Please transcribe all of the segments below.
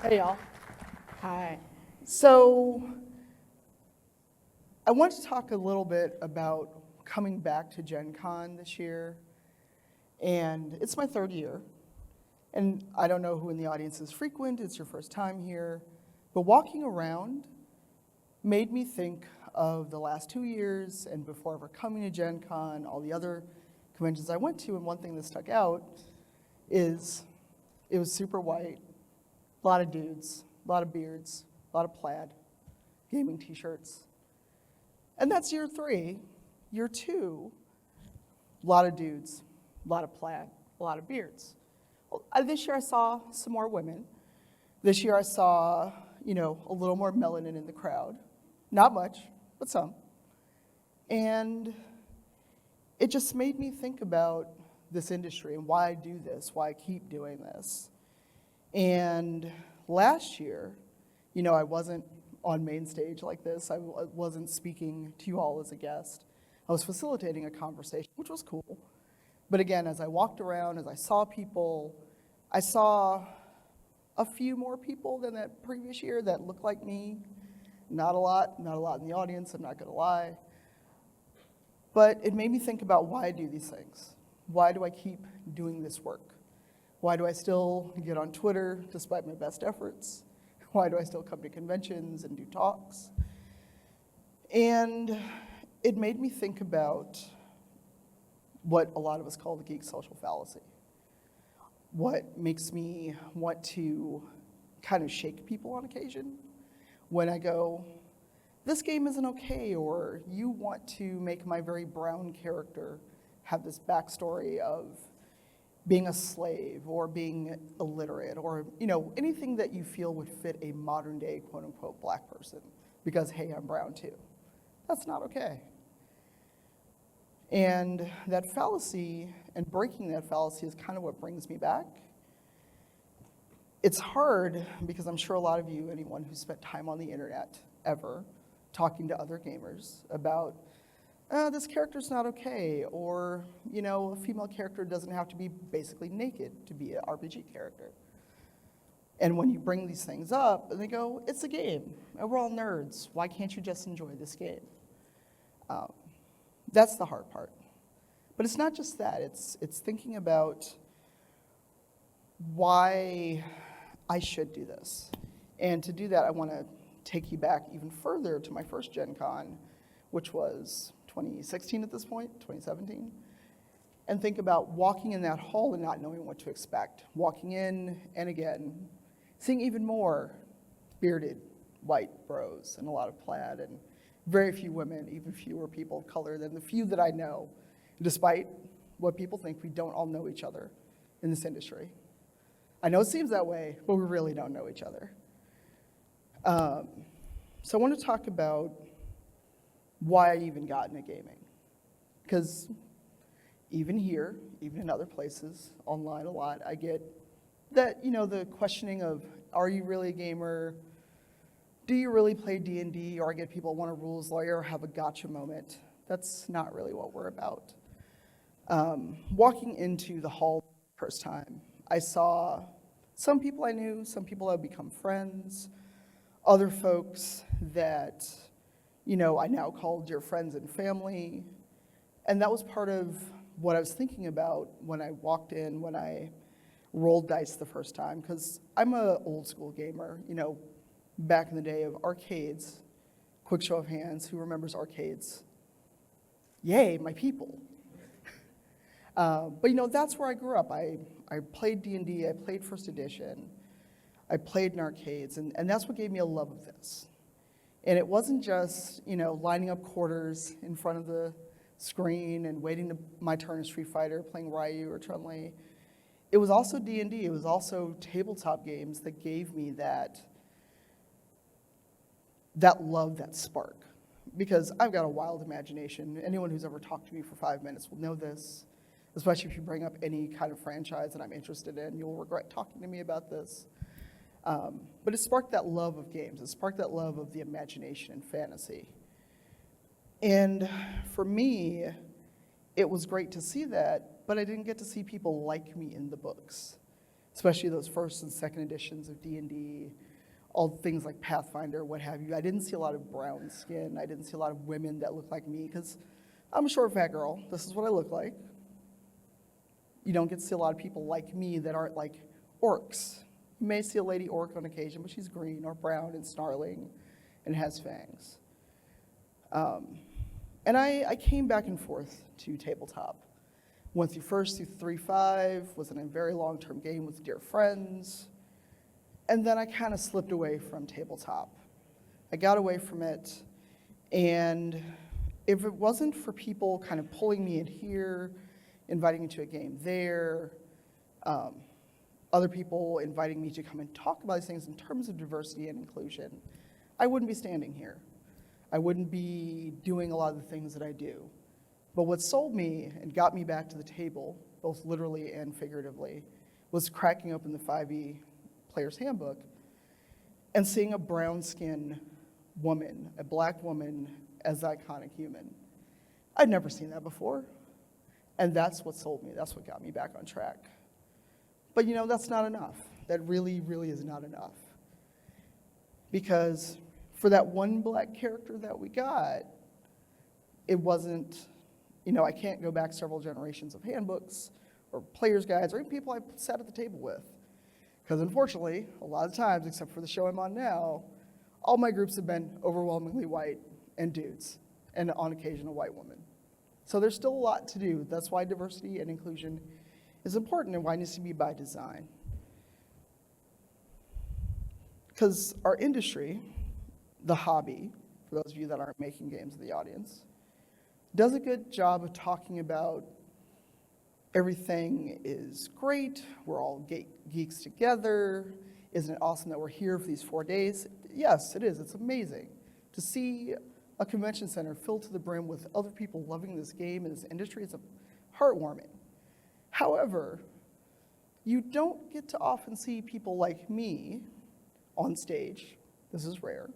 Hey, y'all. Hi. So, I want to talk a little bit about coming back to Gen Con this year. And it's my third year. And I don't know who in the audience is frequent, it's your first time here. But walking around made me think of the last 2 years and before ever coming to Gen Con, all the other conventions I went to. And one thing that stuck out is it was super white, a lot of dudes, a lot of beards, a lot of plaid, gaming t-shirts. And that's year 3. Year 2, a lot of dudes, a lot of plaid, a lot of beards. This year I saw some more women. This year I saw, a little more melanin in the crowd. Not much, but some. And it just made me think about this industry and why I do this, why I keep doing this. And last year, I wasn't on main stage like this. I wasn't speaking to you all as a guest. I was facilitating a conversation, which was cool. But again, as I walked around, as I saw people, I saw a few more people than that previous year that looked like me. Not a lot in the audience, I'm not gonna lie. But it made me think about why I do these things. Why do I keep doing this work? Why do I still get on Twitter despite my best efforts? Why do I still come to conventions and do talks? And it made me think about what a lot of us call the geek social fallacy. What makes me want to kind of shake people on occasion when I go, this game isn't okay, or you want to make my very brown character have this backstory of being a slave or being illiterate or anything that you feel would fit a modern day quote unquote black person because hey, I'm brown too. That's not okay. And that fallacy and breaking that fallacy is kind of what brings me back. It's hard because I'm sure a lot of you, anyone who spent time on the internet ever, talking to other gamers about this character's not okay, or a female character doesn't have to be basically naked to be an RPG character. And when you bring these things up, and they go, it's a game, and we're all nerds, why can't you just enjoy this game? That's the hard part. But it's not just that, it's thinking about why I should do this. And to do that, I want to take you back even further to my first Gen Con, which was 2016 at this point, 2017, and think about walking in that hall and not knowing what to expect. Walking in, and again, seeing even more bearded white bros and a lot of plaid, and very few women, even fewer people of color than the few that I know, despite what people think, we don't all know each other in this industry. I know it seems that way, but we really don't know each other. So I want to talk about why I even got into gaming. Because even here, even in other places, online a lot, I get that, the questioning of, are you really a gamer? Do you really play D&D? Or I get people who want a rules lawyer or have a gotcha moment. That's not really what we're about. Walking into the hall first time, I saw some people I knew, some people I've become friends, other folks that I now call dear friends and family. And that was part of what I was thinking about when I walked in, when I rolled dice the first time, because I'm an old school gamer, back in the day of arcades. Quick show of hands, who remembers arcades? Yay, my people. But that's where I grew up. I played D&D, I played first edition, I played in arcades, and that's what gave me a love of this. And it wasn't just, lining up quarters in front of the screen and waiting my turn in Street Fighter, playing Ryu or Chun-Li. It was also D&D, it was also tabletop games that gave me that love, that spark. Because I've got a wild imagination. Anyone who's ever talked to me for 5 minutes will know this, especially if you bring up any kind of franchise that I'm interested in. You'll regret talking to me about this. But it sparked that love of games. It sparked that love of the imagination and fantasy. And for me, it was great to see that, but I didn't get to see people like me in the books. especially those first and second editions of D&D, all things like Pathfinder, what have you. I didn't see a lot of brown skin. I didn't see a lot of women that looked like me, because I'm a short, fat girl. This is what I look like. You don't get to see a lot of people like me that aren't like orcs. You may see a lady orc on occasion, but she's green or brown and snarling and has fangs. And I came back and forth to tabletop. Went through first through 3.5, was in a very long-term game with dear friends, and then I kind of slipped away from tabletop. I got away from it, and if it wasn't for people kind of pulling me in here, inviting me to a game there, other people inviting me to come and talk about these things in terms of diversity and inclusion, I wouldn't be standing here. I wouldn't be doing a lot of the things that I do. But what sold me and got me back to the table, both literally and figuratively, was cracking open the 5e Player's Handbook and seeing a brown-skinned woman, a black woman, as the iconic human. I'd never seen that before, and that's what sold me. That's what got me back on track. But that's not enough. That really, really is not enough. Because for that one black character that we got, it wasn't, I can't go back several generations of handbooks or player's guides or even people I sat at the table with. Because unfortunately, a lot of times, except for the show I'm on now, all my groups have been overwhelmingly white and dudes, and on occasion a white woman. So there's still a lot to do. That's why diversity and inclusion is important and why it needs to be by design. Because our industry, the hobby, for those of you that aren't making games in the audience, does a good job of talking about everything is great, we're all geeks together, isn't it awesome that we're here for these 4 days? Yes, it is, it's amazing. To see a convention center filled to the brim with other people loving this game and this industry is heartwarming. However, you don't get to often see people like me on stage, this is rare,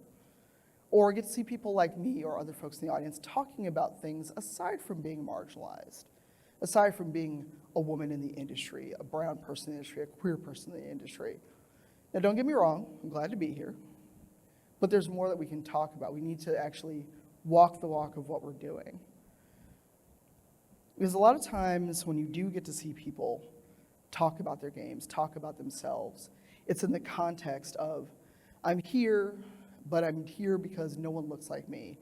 or get to see people like me or other folks in the audience talking about things aside from being marginalized, aside from being a woman in the industry, a brown person in the industry, a queer person in the industry. Now, don't get me wrong, I'm glad to be here, but there's more that we can talk about. We need to actually walk the walk of what we're doing. Because a lot of times when you do get to see people talk about their games, talk about themselves, it's in the context of, I'm here, but I'm here because no one looks like me.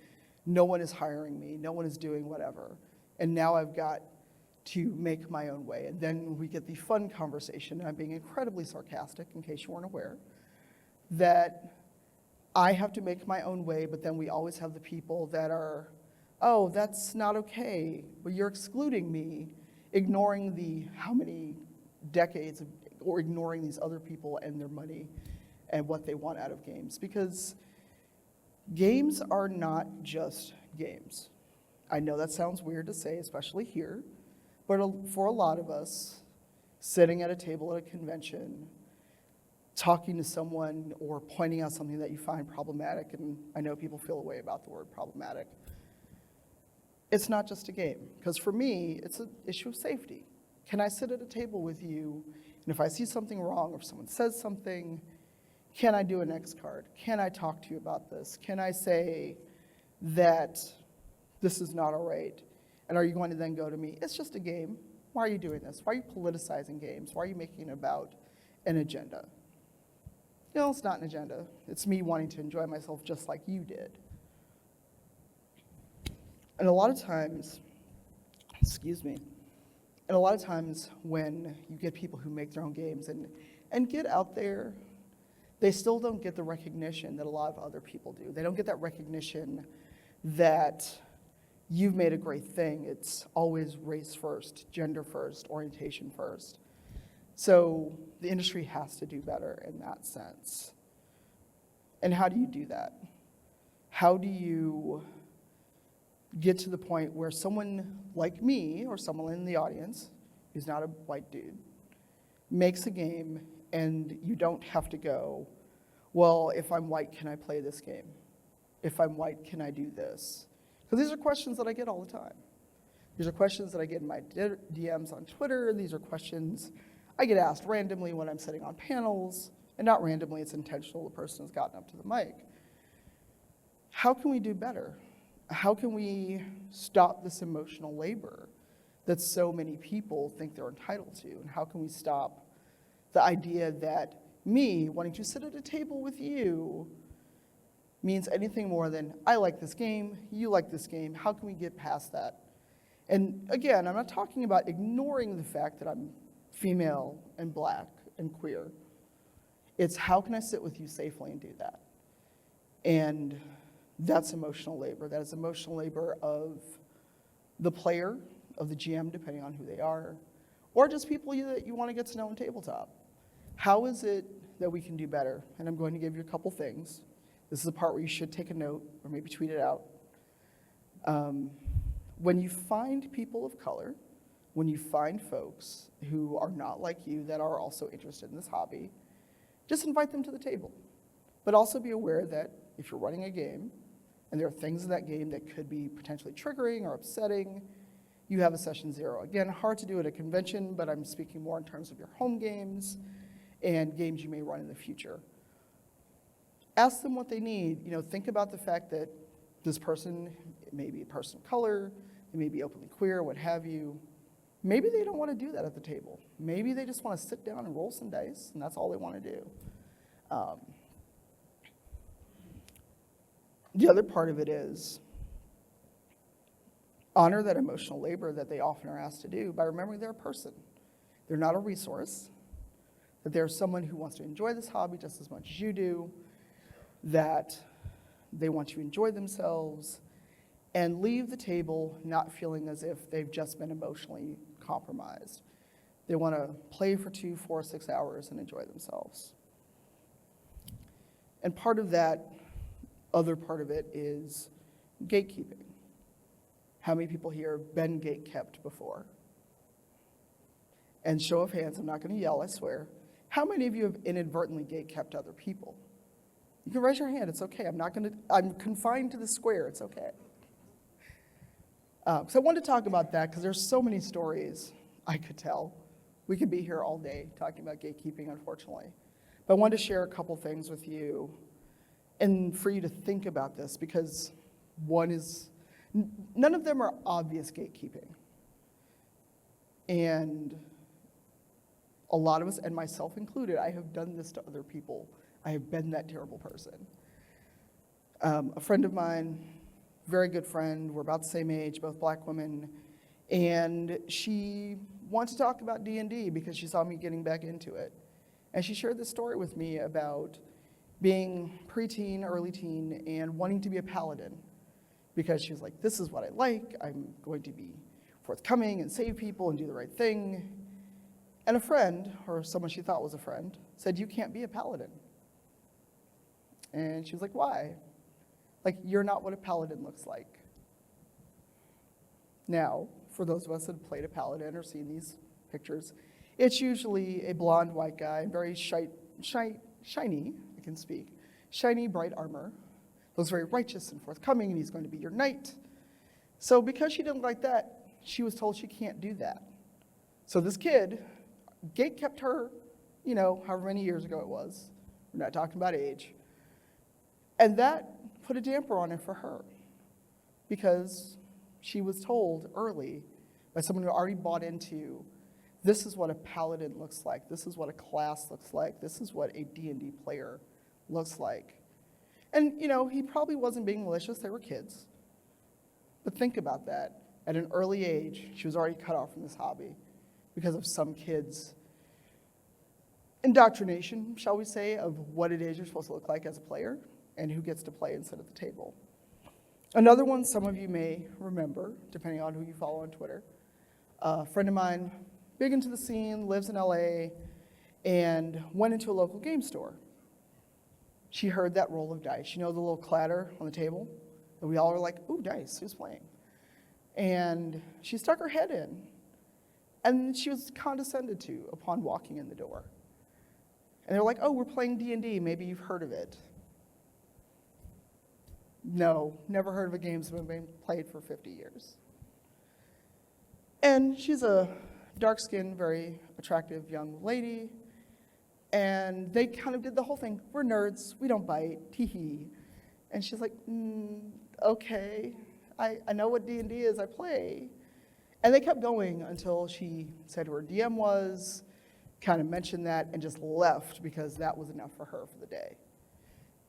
No one is hiring me. No one is doing whatever. And now I've got to make my own way. And then we get the fun conversation, and I'm being incredibly sarcastic in case you weren't aware, that I have to make my own way, but then we always have the people that are, oh, that's not okay, but you're excluding me, ignoring the how many decades of, or ignoring these other people and their money and what they want out of games. Because games are not just games. I know that sounds weird to say, especially here, but for a lot of us, sitting at a table at a convention, talking to someone or pointing out something that you find problematic, and I know people feel a way about the word problematic, it's not just a game. Because for me, it's an issue of safety. Can I sit at a table with you, and if I see something wrong, or if someone says something, can I do an X card? Can I talk to you about this? Can I say that this is not all right? And are you going to then go to me, it's just a game. Why are you doing this? Why are you politicizing games? Why are you making it about an agenda? It's not an agenda. It's me wanting to enjoy myself just like you did. And a lot of times, and a lot of times when you get people who make their own games and get out there, they still don't get the recognition that a lot of other people do. They don't get that recognition that you've made a great thing. It's always race first, gender first, orientation first. So the industry has to do better in that sense. And how do you do that? How do you get to the point where someone like me or someone in the audience who's not a white dude makes a game and you don't have to go, well, if I'm white, can I play this game? If I'm white, can I do this? Because these are questions that I get all the time. These are questions that I get in my DMs on Twitter. These are questions I get asked randomly when I'm sitting on panels, and not randomly, it's intentional, the person has gotten up to the mic. How can we do better? How can we stop this emotional labor that so many people think they're entitled to? And how can we stop the idea that me wanting to sit at a table with you means anything more than, I like this game, you like this game, how can we get past that? And again, I'm not talking about ignoring the fact that I'm female and black and queer. It's how can I sit with you safely and do that? And that's emotional labor. That is emotional labor of the player, of the GM, depending on who they are, or just people that you want to get to know on tabletop. How is it that we can do better? And I'm going to give you a couple things. This is the part where you should take a note or maybe tweet it out. When you find people of color, when you find folks who are not like you that are also interested in this hobby, just invite them to the table. But also be aware that if you're running a game and there are things in that game that could be potentially triggering or upsetting, you have a session 0. Again, hard to do at a convention, but I'm speaking more in terms of your home games and games you may run in the future. Ask them what they need. Think about the fact that this person may be a person of color, they may be openly queer, what have you. Maybe they don't want to do that at the table. Maybe they just want to sit down and roll some dice, and that's all they want to do. The other part of it is honor that emotional labor that they often are asked to do by remembering they're a person. They're not a resource, that they're someone who wants to enjoy this hobby just as much as you do, that they want to enjoy themselves, and leave the table not feeling as if they've just been emotionally compromised. They want to play for 2, 4, 6 hours and enjoy themselves. And part of that, other part of it is gatekeeping. How many people here have been gatekept before? And show of hands, I'm not going to yell, I swear. How many of you have inadvertently gatekept other people? You can raise your hand, it's okay. I'm confined to the square, it's okay. So I wanted to talk about that because there's so many stories I could tell. We could be here all day talking about gatekeeping, unfortunately. But I wanted to share a couple things with you and for you to think about this, because none of them are obvious gatekeeping. And a lot of us, and myself included, I have done this to other people. I have been that terrible person. A friend of mine, very good friend, we're about the same age, both black women, and she wanted to talk about D&D because she saw me getting back into it. And she shared this story with me about being preteen, early teen, and wanting to be a paladin because she was like, this is what I like, I'm going to be forthcoming and save people and do the right thing. And a friend, or someone she thought was a friend, said, you can't be a paladin. And she was like, why? Like, you're not what a paladin looks like. Now, for those of us that have played a paladin or seen these pictures, it's usually a blonde white guy, very shiny, I can speak, shiny, bright armor, looks very righteous and forthcoming, and he's going to be your knight. So because she didn't like that, she was told she can't do that. So this kid, gatekept her, however many years ago it was. We're not talking about age. And that put a damper on it for her because she was told early by someone who already bought into, this is what a paladin looks like, this is what a class looks like, this is what a D&D player looks like. And, he probably wasn't being malicious, they were kids. But think about that. At an early age, she was already cut off from this hobby because of some kids' indoctrination, shall we say, of what it is you're supposed to look like as a player and who gets to play and sit at the table. Another one some of you may remember, depending on who you follow on Twitter. A friend of mine, big into the scene, lives in LA, and went into a local game store. She heard that roll of dice. The little clatter on the table? And we all were like, ooh, dice, who's playing? And she stuck her head in, and she was condescended to upon walking in the door. And they were like, oh, we're playing D&D, maybe you've heard of it. No, never heard of a game that's been played for 50 years. And she's a dark-skinned, very attractive young lady. And they kind of did the whole thing. We're nerds, we don't bite, tee-hee. And she's like, okay, I know what D&D is, I play. And they kept going until she said who her DM was, kind of mentioned that, and just left because that was enough for her for the day.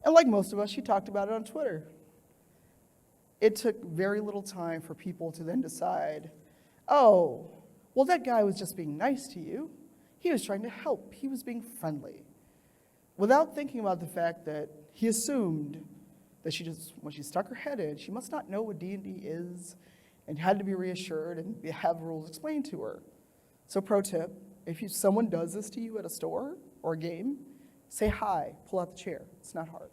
And like most of us, she talked about it on Twitter. It took very little time for people to then decide, oh, well, that guy was just being nice to you. He was trying to help. He was being friendly. Without thinking about the fact that he assumed that when she stuck her head in, she must not know what D&D is and had to be reassured and have rules explained to her. So pro tip, if someone does this to you at a store or a game, say hi, pull out the chair. It's not hard.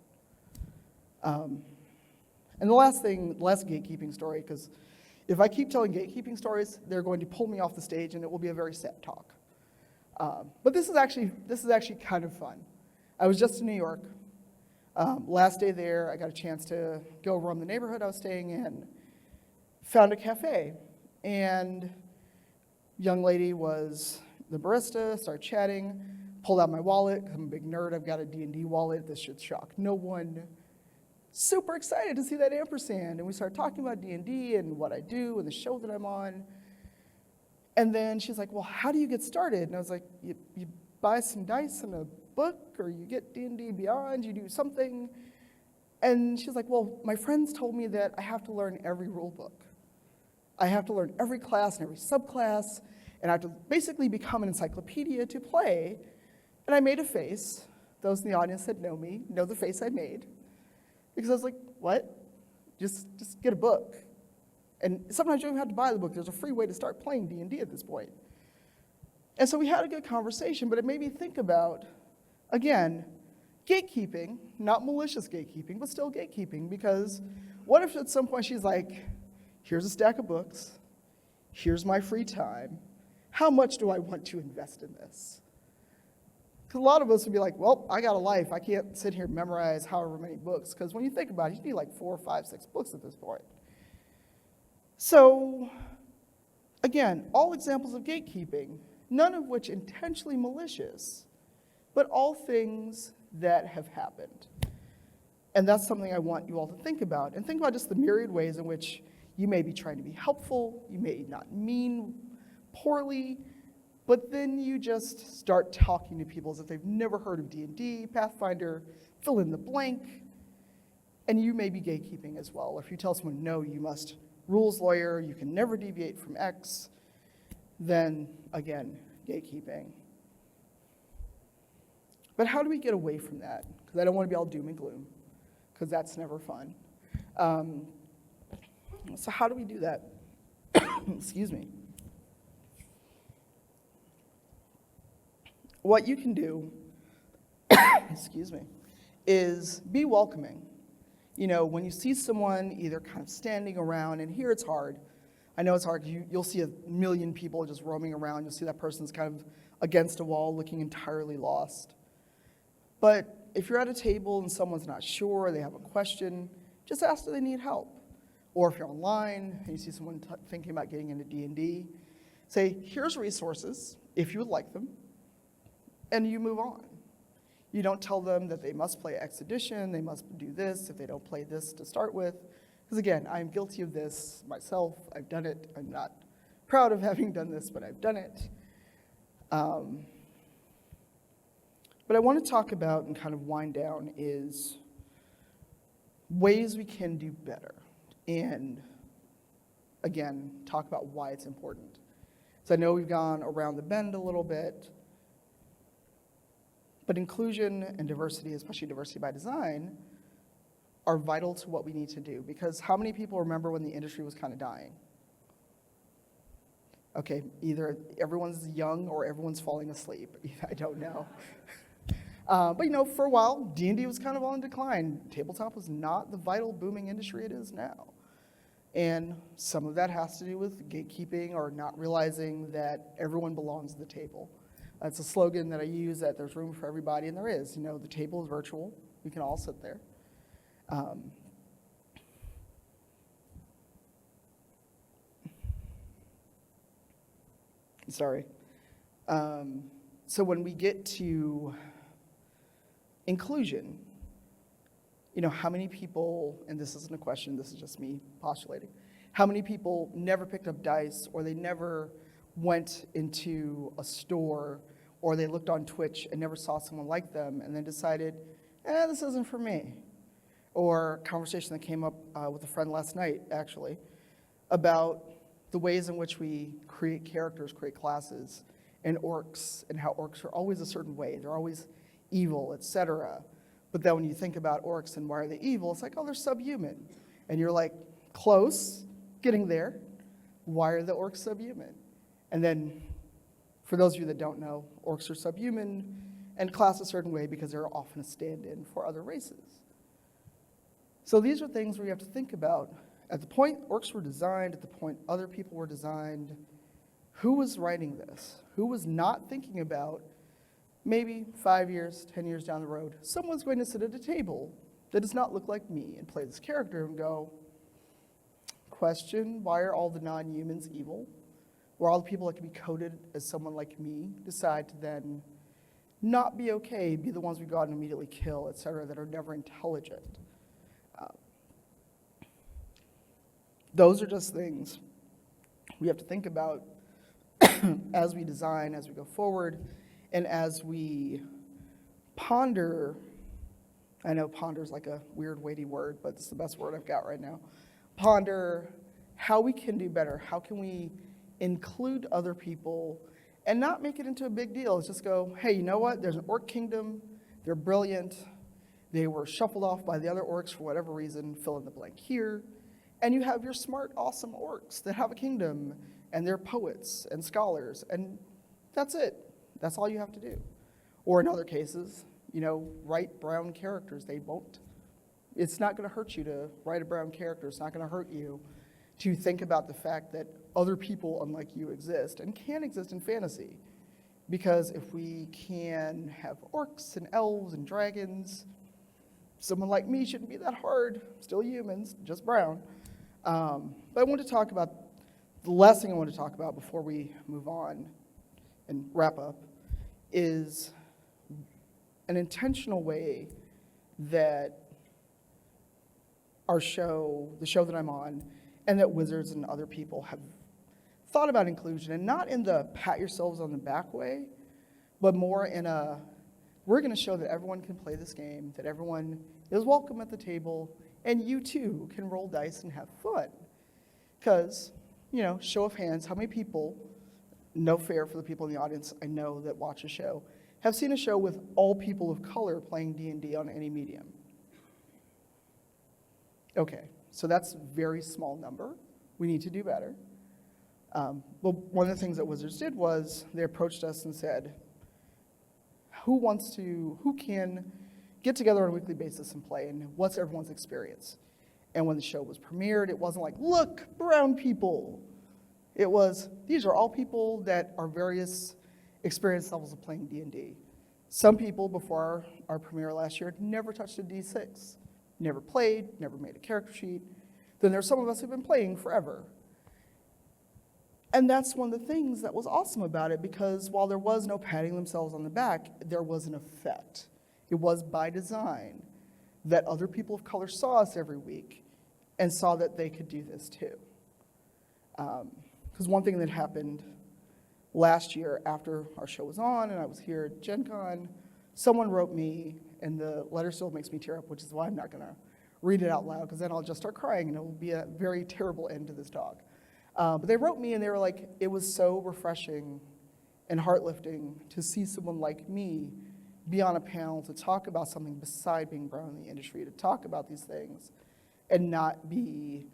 And the last gatekeeping story, because if I keep telling gatekeeping stories, they're going to pull me off the stage and it will be a very sad talk. But this is actually kind of fun. I was just in New York. Last day there, I got a chance to go roam the neighborhood I was staying in. Found a cafe, and young lady was the barista, started chatting, pulled out my wallet. I'm a big nerd, I've got a D&D wallet. This should shock no one. Super excited to see that ampersand. And we started talking about D&D and what I do and the show that I'm on. And then she's like, well, how do you get started? And I was like, you buy some dice and a book, or you get D&D Beyond, you do something. And she's like, well, my friends told me that I have to learn every rule book. I have to learn every class and every subclass, and I have to basically become an encyclopedia to play. And I made a face. Those in the audience that know me know the face I made. Because I was like, what? Just get a book. And sometimes you don't even have to buy the book. There's a free way to start playing D&D at this point. And so we had a good conversation, but it made me think about, again, gatekeeping, not malicious gatekeeping, but still gatekeeping, because what if at some point she's like, here's a stack of books, here's my free time, how much do I want to invest in this? Because a lot of us would be like, well, I got a life, I can't sit here and memorize however many books, because when you think about it, you need like 4, 5, 6 books at this point. So, again, all examples of gatekeeping, none of which intentionally malicious, but all things that have happened. And that's something I want you all to think about. And think about just the myriad ways in which you may be trying to be helpful, you may not mean poorly, but then you just start talking to people as if they've never heard of D&D, Pathfinder, fill in the blank, and you may be gatekeeping as well. Or if you tell someone, no, you must rules lawyer, you can never deviate from X, then again, gatekeeping. But how do we get away from that? Because I don't want to be all doom and gloom, because that's never fun. So how do we do that? Excuse me. What you can do, excuse me, is be welcoming. You know, when you see someone either kind of standing around, and here it's hard. I know it's hard. You'll see 1 million people just roaming around. You'll see that person's kind of against a wall looking entirely lost. But if you're at a table and someone's not sure, they have a question, just ask if they need help. Or if you're online and you see someone thinking about getting into D&D, say, here's resources if you would like them, and you move on. You don't tell them that they must play X edition, they must do this if they don't play this to start with. Because again, I'm guilty of this myself. I've done it. I'm not proud of having done this, but I've done it. But I want to talk about and kind of wind down is ways we can do better. And again, talk about why it's important. So I know we've gone around the bend a little bit, but inclusion and diversity, especially diversity by design, are vital to what we need to do. Because how many people remember when the industry was kind of dying? Okay, either everyone's young or everyone's falling asleep. I don't know. But you know, for a while, D&D was kind of on decline. Tabletop was not the vital, booming industry it is now. And some of that has to do with gatekeeping or not realizing that everyone belongs at the table. It's a slogan that I use, that there's room for everybody, and there is. You know, the table is virtual. We can all sit there. Sorry. So when we get to inclusion, how many people, and this isn't a question, this is just me postulating, how many people never picked up dice, or they never went into a store, or they looked on Twitch and never saw someone like them and then decided, this isn't for me? Or a conversation that came up with a friend last night, actually, about the ways in which we create characters, create classes, and orcs, and how orcs are always a certain way. They're always evil, etc. But then when you think about orcs and why are they evil, it's like, oh, they're subhuman. And you're like, close, getting there. Why are the orcs subhuman? And then, for those of you that don't know, orcs are subhuman and classed a certain way because they're often a stand-in for other races. So these are things we have to think about. At the point orcs were designed, at the point other people were designed, who was writing this? Who was not thinking about maybe 5 years, 10 years down the road, someone's going to sit at a table that does not look like me and play this character and go, question, why are all the non-humans evil? Where all the people that can be coded as someone like me decide to then not be okay, be the ones we go out and immediately kill, etc., that are never intelligent. Those are just things we have to think about as we design, as we go forward, and as we ponder. I know ponder is like a weird, weighty word, but it's the best word I've got right now. Ponder how we can do better. How can we include other people and not make it into a big deal? It's just go, hey, you know what? There's an orc kingdom. They're brilliant. They were shuffled off by the other orcs for whatever reason. Fill in the blank here. And you have your smart, awesome orcs that have a kingdom, and they're poets and scholars, and that's it. That's all you have to do. Or in other cases, write brown characters. They won't. It's not going to hurt you to write a brown character. It's not going to hurt you to think about the fact that other people unlike you exist and can exist in fantasy. Because if we can have orcs and elves and dragons, someone like me shouldn't be that hard. Still humans, just brown. But I want to talk about, the last thing I want to talk about before we move on and wrap up is an intentional way that our show, the show that I'm on, and that Wizards and other people have thought about inclusion, and not in the pat yourselves on the back way, but more in a, we're going to show that everyone can play this game, that everyone is welcome at the table, and you too can roll dice and have fun. Because, show of hands, how many people, no fair for the people in the audience I know that watch a show, have seen a show with all people of color playing D&D on any medium? Okay, so that's a very small number. We need to do better. Well, one of the things that Wizards did was they approached us and said, who can get together on a weekly basis and play, and what's everyone's experience? And when the show was premiered, it wasn't like, look, brown people. It was, these are all people that are various experience levels of playing D&D. Some people before our premiere last year never touched a D6, never played, never made a character sheet. Then there's some of us who've been playing forever. And that's one of the things that was awesome about it, because while there was no patting themselves on the back, there was an effect. It was by design that other people of color saw us every week and saw that they could do this too. Because one thing that happened last year after our show was on and I was here at Gen Con, someone wrote me, and the letter still makes me tear up, which is why I'm not going to read it out loud, because then I'll just start crying and it will be a very terrible end to this talk. But they wrote me and they were like, it was so refreshing and heart-lifting to see someone like me be on a panel to talk about something beside being brown in the industry, to talk about these things and not be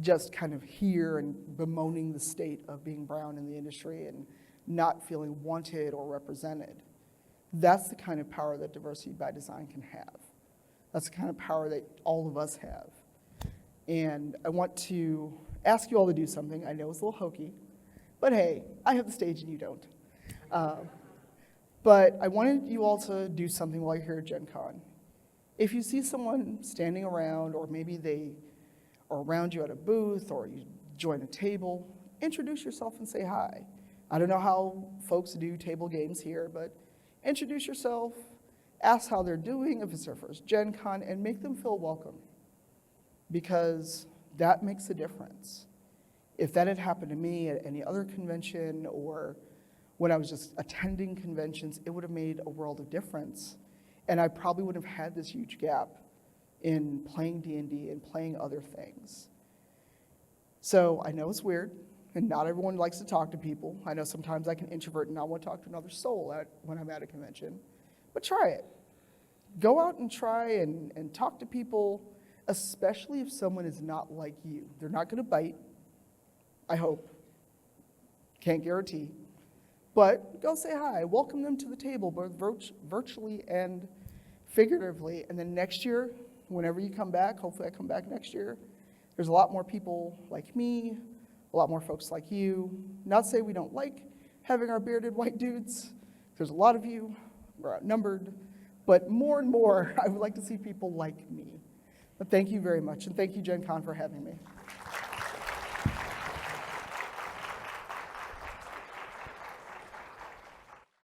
just kind of here and bemoaning the state of being brown in the industry and not feeling wanted or represented. That's the kind of power that diversity by design can have. That's the kind of power that all of us have. And I want to ask you all to do something. I know it's a little hokey, but hey, I have the stage and you don't. But I wanted you all to do something while you're here at Gen Con. If you see someone standing around, or maybe they are around you at a booth, or you join a table, introduce yourself and say hi. I don't know how folks do table games here, but introduce yourself, ask how they're doing, if it's their first Gen Con, and make them feel welcome, because that makes a difference. If that had happened to me at any other convention or when I was just attending conventions, it would have made a world of difference. And I probably would have had this huge gap in playing D&D and playing other things. So I know it's weird, and not everyone likes to talk to people. I know sometimes I can introvert and not want to talk to another soul when I'm at a convention, but try it. Go out and try and talk to people, especially if someone is not like you. They're not going to bite, I hope. Can't guarantee. But go say hi, welcome them to the table, both virtually and figuratively. And then next year, whenever you come back, hopefully I come back next year, there's a lot more people like me, a lot more folks like you. Not to say we don't like having our bearded white dudes. There's a lot of you, we're outnumbered. But more and more, I would like to see people like me. But thank you very much, and thank you, Gen Con, for having me.